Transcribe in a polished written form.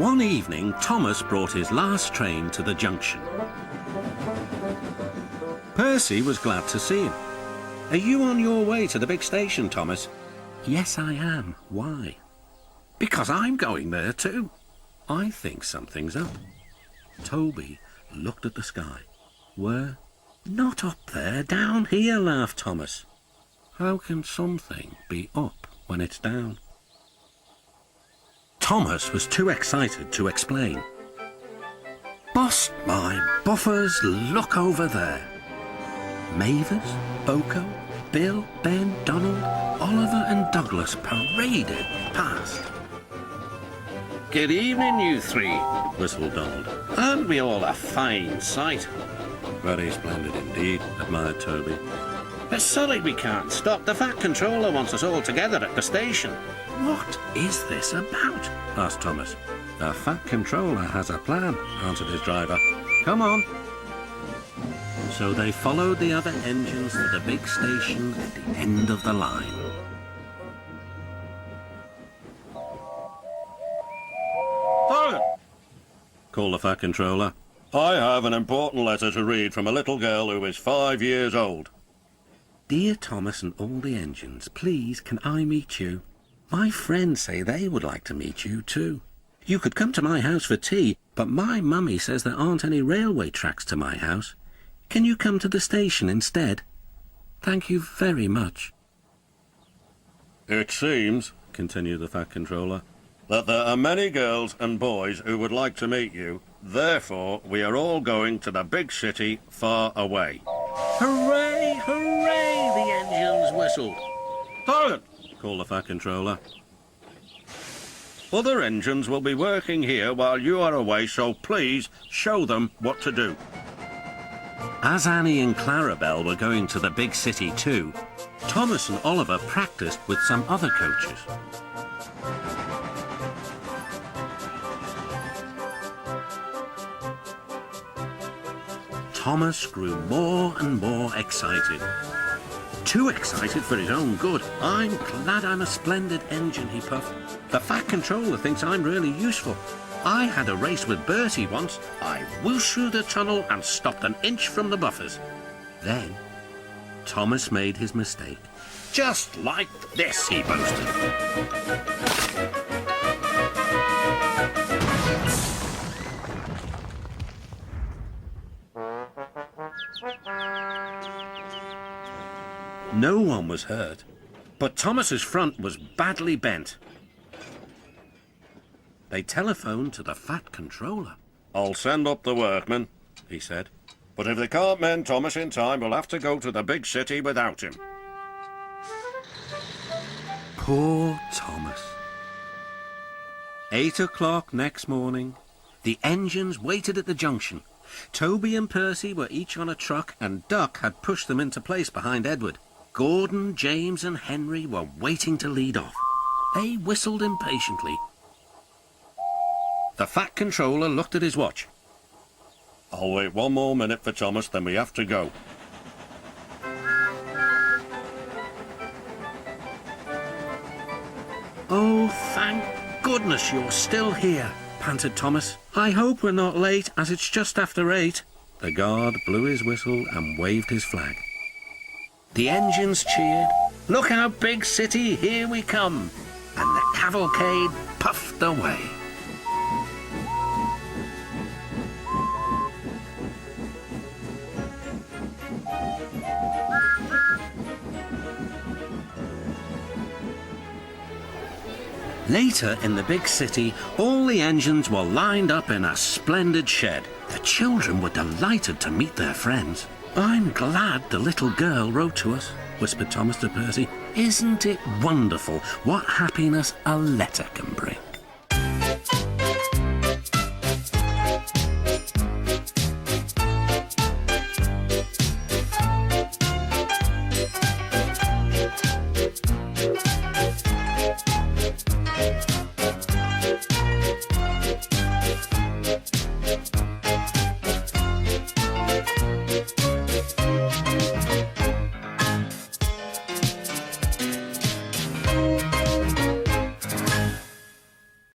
One evening, Thomas brought his last train to the junction. Percy was glad to see him. "Are you on your way to the big station, Thomas?" "Yes, I am. Why?" "Because I'm going there too." "I think something's up." Toby looked at the sky. "Where?" "Not up there, down here," laughed Thomas. "How can something be up when it's down?" Thomas was too excited to explain. "Bust my buffers, look over there. Mavis, Boko, Bill, Ben, Donald, Oliver and Douglas paraded past." "Good evening, you three," whistled Donald. "Aren't we all a fine sight?" "Very splendid indeed," admired Toby. "It's sorry we can't stop. The Fat Controller wants us all together at the station." "What is this about?" asked Thomas. "The Fat Controller has a plan," answered his driver. "Come on." So they followed the other engines to the big station at the end of the line. "Silent!" called the Fat Controller. "I have an important letter to read from a little girl who is 5 years old." "Dear Thomas and all the engines, please can I meet you? My friends say they would like to meet you too. You could come to my house for tea, but my mummy says there aren't any railway tracks to my house. Can you come to the station instead? Thank you very much." "It seems," continued the Fat Controller, "that there are many girls and boys who would like to meet you. Therefore, we are all going to the big city far away." "Hooray! Hooray!" the engines whistled. "Silent!" called the Fat Controller. "Other engines will be working here while you are away, so please show them what to do." As Annie and Clarabelle were going to the big city too, Thomas and Oliver practiced with some other coaches. Thomas grew more and more excited. Too excited for his own good. "I'm glad I'm a splendid engine," he puffed. "The Fat Controller thinks I'm really useful. I had a race with Bertie once. I whooshed through the tunnel and stopped an inch from the buffers." Then Thomas made his mistake. "Just like this," he boasted. No one was hurt, but Thomas's front was badly bent. They telephoned to the Fat Controller. "I'll send up the workmen," he said. "But if they can't mend Thomas in time, we'll have to go to the big city without him." Poor Thomas. 8 o'clock next morning. The engines waited at the junction. Toby and Percy were each on a truck, and Duck had pushed them into place behind Edward. Gordon, James and Henry were waiting to lead off. They whistled impatiently. The Fat Controller looked at his watch. "I'll wait one more minute for Thomas, then we have to go." "Oh, thank goodness you're still here," panted Thomas. "I hope we're not late, as it's just after 8. The guard blew his whistle and waved his flag. The engines cheered. "Look out, big city, here we come!" And the cavalcade puffed away. Later in the big city, all the engines were lined up in a splendid shed. The children were delighted to meet their friends. "I'm glad the little girl wrote to us," whispered Thomas to Percy. "Isn't it wonderful what happiness a letter can bring?"